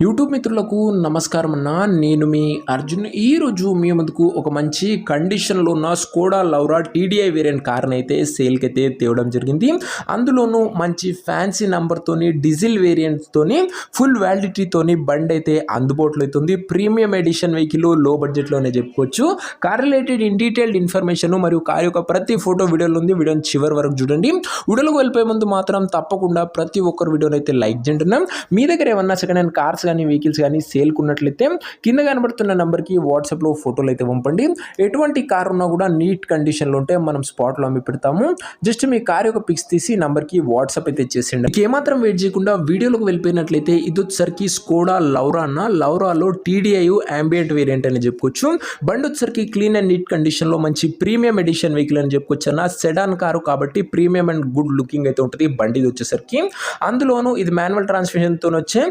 YouTube మిత్రులకు నమస్కారం అన్న. నేను మీ అర్జున్. ఈరోజు మీ ముందుకు ఒక మంచి కండిషన్లో ఉన్న స్కోడా లౌరా టీడీఐ వేరియంట్ కార్ని అయితే సేల్కి అయితే తేవడం జరిగింది. అందులోనూ మంచి ఫ్యాన్సీ నెంబర్తోని డీజిల్ వేరియంట్తోని ఫుల్ వ్యాలిడిటీతోని బండి అయితే అందుబాటులో అవుతుంది. ప్రీమియం ఎడిషన్ వెహికల్ లో బడ్జెట్లోనే చెప్పుకోవచ్చు. Car related in detailed information మరియు కార్ యొక్క ప్రతి ఫోటో వీడియోలో ఉంది. వీడియోని చివరి వరకు చూడండి. వీడియోలోకి వెళ్ళిపోయే ముందు మాత్రం తప్పకుండా ప్రతి ఒక్కరు వీడియోని అయితే లైక్ చేయండి. మీ దగ్గర ఏమన్నా సెకండ్ హ్యాండ్ కార్స్ కానీ వెహికల్స్ కానీ సేల్ కున్నట్లయితే కింద కనబడుతున్న నెంబర్కి వాట్సాప్లో ఫోటోలు అయితే పంపండి. ఎటువంటి కార్ ఉన్నా కూడా నీట్ కండిషన్లో ఉంటే మనం స్పాట్లో అమ్మి పెడతాము. జస్ట్ మీ కార్ యొక్క పిక్స్ తీసి నంబర్కి వాట్సాప్ అయితే చేసేయండి. ఏమాత్రం వెయిట్ చేయకుండా వీడియోలోకి వెళ్ళిపోయినట్లయితే ఇది వచ్చేసరికి స్కోడా లౌరా అన్న. లౌరాలో టీడీఐ అంబియంట్ వేరియంట్ అని చెప్పుకోవచ్చు. బండి వచ్చేసరికి క్లీన్ అండ్ నీట్ కండిషన్లో మంచి ప్రీమియం ఎడిషన్ వెహికల్ అని చెప్పుకోవచ్చు అన్న. సెడాన్ కారు కాబట్టి ప్రీమియం అండ్ గుడ్ లుకింగ్ అయితే ఉంటుంది బండి వచ్చేసరికి. అందులోనూ ఇది మాన్యువల్ ట్రాన్స్మిషన్తో వచ్చే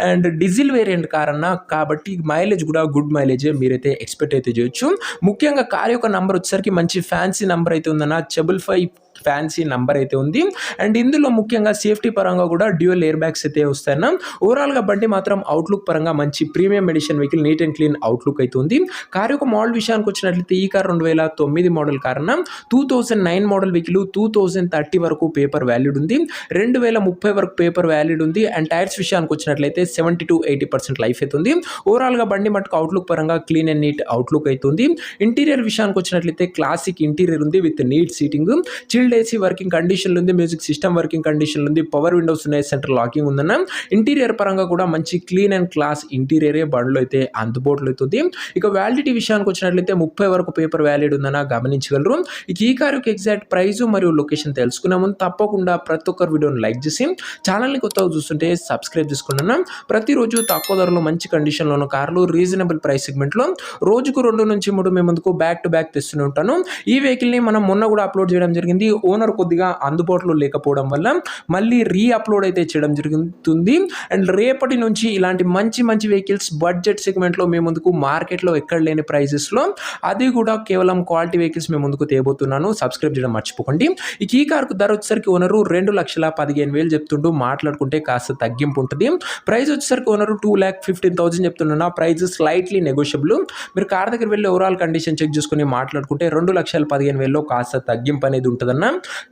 అండ్ డీజిల్ వేరియంట్ కార్ అన్న కాబట్టి మైలేజ్ కూడా గుడ్ మైలేజ్ మీరైతే ఎక్స్పెక్ట్ అయితే చేయొచ్చు. ముఖ్యంగా కార్ యొక్క నంబర్ వచ్చేసరికి మంచి ఫ్యాన్సీ నంబర్ అయితే ఉందన్న. 555 ఫ్యాన్సీ నంబర్ అయితే ఉంది. అండ్ ఇందులో ముఖ్యంగా సేఫ్టీ పరంగా కూడా డ్యూయల్ ఎయిర్ బ్యాగ్స్ అయితే వస్తాయన్న. ఓవరాల్గా బండి మాత్రం అవుట్లుక్ పరంగా మంచి premium edition vehicle, neat and clean outlook అయితే ఉంది. కార్ యొక్క మోడల్ విషయానికి వచ్చినట్లయితే ఈ కార్ 2009 మోడల్ కార్ అన్న. 2009 మోడల్ వెహికల్ 2030 వరకు పేపర్ వ్యాలిడ్ ఉంది. 2030 వరకు పేపర్ వ్యాలిడ్ ఉంది. అండ్ టైర్స్ విషయానికి వచ్చినట్లయితే 70 to 80% లైఫ్ అవుతుంది. ఓవరాల్గా బండి మటుకు అవుట్లుక్ పరంగా క్లీన్ అండ్ నీట్ అవుట్లుక్ అవుతుంది. ఇంటీరియర్ విషయానికి వచ్చినట్లయితే క్లాసిక్ ఇంటీరియర్ ఉంది with neat seating. Chilled AC working కండిషన్లో ఉంది. మ్యూజిక్ సిస్టమ్ వర్కింగ్ కండిషన్లో ఉంది. పవర్ విండోస్ ఉన్నాయి. సెంట్రల్ లాకింగ్ ఉందన్న. ఇంటీరియర్ పరంగా కూడా మంచి క్లీన్ అండ్ క్లాస్ ఇంటీరియరే బండ్లో అయితే అందుబాటులో అవుతుంది. ఇక వ్యాలిడిటీ విషయానికి వచ్చినట్లయితే 30 వరకు పేపర్ వ్యాలిడ్ ఉందన్న గమనించగలరు. ఇక ఈ కారు యొక్క ఎగ్జాక్ట్ ప్రైస్ మరియు లొకేషన్ తెలుసుకునే ముందు తప్పకుండా ప్రతి ఒక్కరు వీడియోని లైక్ చేసి ఛానల్ని కొత్తగా చూస్తుంటే సబ్స్క్రైబ్ చేసుకున్నాను. ప్రతిరోజు తక్కువ ధరలో మంచి కండిషన్లో ఉన్న కార్లు రీజనబుల్ ప్రైస్ సెగ్మెంట్లో రోజుకు 2 నుంచి 3 మీ ముందుకు బ్యాక్ టు బ్యాక్ తెస్తూనే ఉంటాను. ఈ వెహికల్ని మనం మొన్న కూడా అప్లోడ్ చేయడం జరిగింది. ఓనర్ కొద్దిగా అందుబాటులో లేకపోవడం వల్ల మళ్ళీ రీ అప్లోడ్ అయితే చేయడం జరుగుతుంది. అండ్ రేపటి నుంచి ఇలాంటి మంచి మంచి వెహికల్స్ బడ్జెట్ సెగ్మెంట్లో మీ ముందుకు మార్కెట్లో ఎక్కడ లేని ప్రైజెస్లో, అది కూడా కేవలం క్వాలిటీ వెహికల్స్ మీ ముందుకు తేబోతున్నాను. సబ్స్క్రైబ్ చేయడం మర్చిపోకండి. ఇక ఈ కార్కు ధర వచ్చేసరికి ఓనరు 2,15,000 చెప్తుంటూ మాట్లాడుకుంటే కాస్త తగ్గింపు ఉంటుంది. ప్రైస్ వచ్చేసరికి ఓనరు 2,15,000 చెప్తున్నా. Price slightly negotiable. మీరు కార్ దగ్గర వెళ్ళి ఓవరాల్ కండిషన్ చెక్ చేసుకుని మాట్లాడుకుంటే 2,15,000లో కాస్త తగ్గింపు అనేది ఉంటుందన్న.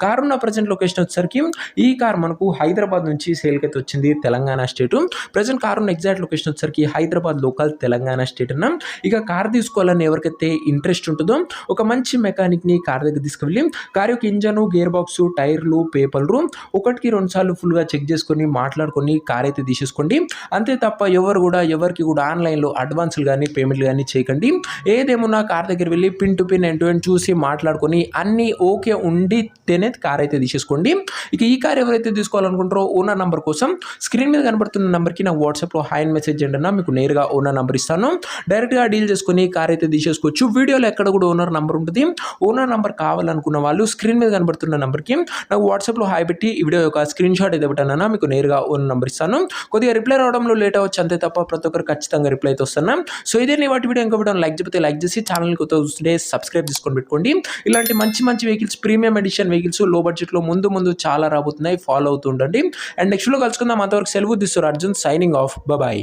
కార్ ఉన్న ప్రజెంట్ లొకేషన్ వచ్చేసరికి ఈ కార్ మనకు హైదరాబాద్ నుంచి సేల్కి అయితే వచ్చింది, తెలంగాణ స్టేట్. ప్రజెంట్ కార్ ఉన్న ఎగ్జాక్ట్ లొకేషన్ వచ్చేసరికి హైదరాబాద్ లోకల్, తెలంగాణ స్టేట్ అన్న. ఇక కార్ తీసుకోవాలని ఎవరికైతే ఇంట్రెస్ట్ ఉంటుందో ఒక మంచి మెకానిక్ని కార్ దగ్గర తీసుకువెళ్ళి కార్ యొక్క ఇంజను, గేర్ బాక్స్, టైర్లు, పేపర్లు 1కి 2 సార్లు ఫుల్గా చెక్ చేసుకొని మాట్లాడుకొని కార్ అయితే తీసేసుకోండి. అంతే తప్ప ఎవరికి కూడా ఆన్లైన్లో అడ్వాన్సులు కానీ పేమెంట్లు కానీ చేయకండి. ఏదేమున్నా కార్ దగ్గర వెళ్ళి pin to pin end to end చూసి మాట్లాడుకొని అన్నీ ఓకే ఉండితేనే కార్ అయితే తీసేసుకోండి. ఇక ఈ కార్ ఎవరైతే తీసుకోవాలనుకుంటారో ఓనర్ నంబర్ కోసం స్క్రీన్ మీద కనబడుతున్న నెంబర్కి నాకు వాట్సాప్లో హాయ్ అని మెసేజ్ చేయండి అన్న. మీకు నేరుగా ఓనర్ నంబర్ ఇస్తాను. డైరెక్ట్గా డీల్ చేసుకుని కార్ అయితే తీసేసుకోవచ్చు. వీడియోలో ఎక్కడ కూడా ఓనర్ నంబర్ ఉంటుంది. ఓనర్ నంబర్ కావాలనుకున్న వాళ్ళు స్క్రీన్ మీద కనబడుతున్న నెంబర్కి నాకు వాట్సాప్లో హాయ్ పెట్టి ఈ వీడియో యొక్క స్క్రీన్ షాట్ అయితే పెట్టానన్నా. మీకు నేరుగా ఓనర్ నంబర్ ఇస్తాను. కొద్దిగా రిప్లై రావడంలో లేట్ అవ్వచ్చు అంతే తప్ప ప్రతి ఒక్కరు ఖచ్చితంగా రిప్లై అయితే వస్తాను. సో ఇదే వాటి వీడియో ఇంకా వీడియో లైక్ చెప్తే లైక్ చేసి ఛానల్ని కొత్తగా చూస్తుంటే సబ్స్క్రైబ్ చేసుకొని పెట్టుకోండి. ఇలాంటి మంచి మంచి వెహికల్స్, ప్రీమియం ఎడిషన్ వెహికల్స్ లో బడ్జెట్లో ముందు చాలా రాబోతున్నాయి. ఫాలో అవుతూ ఉండండి. అండ్ నెక్స్ట్ లో కలుసుకుందాం. అంతవరకు సెలవు. This Arjun signing off. Bye.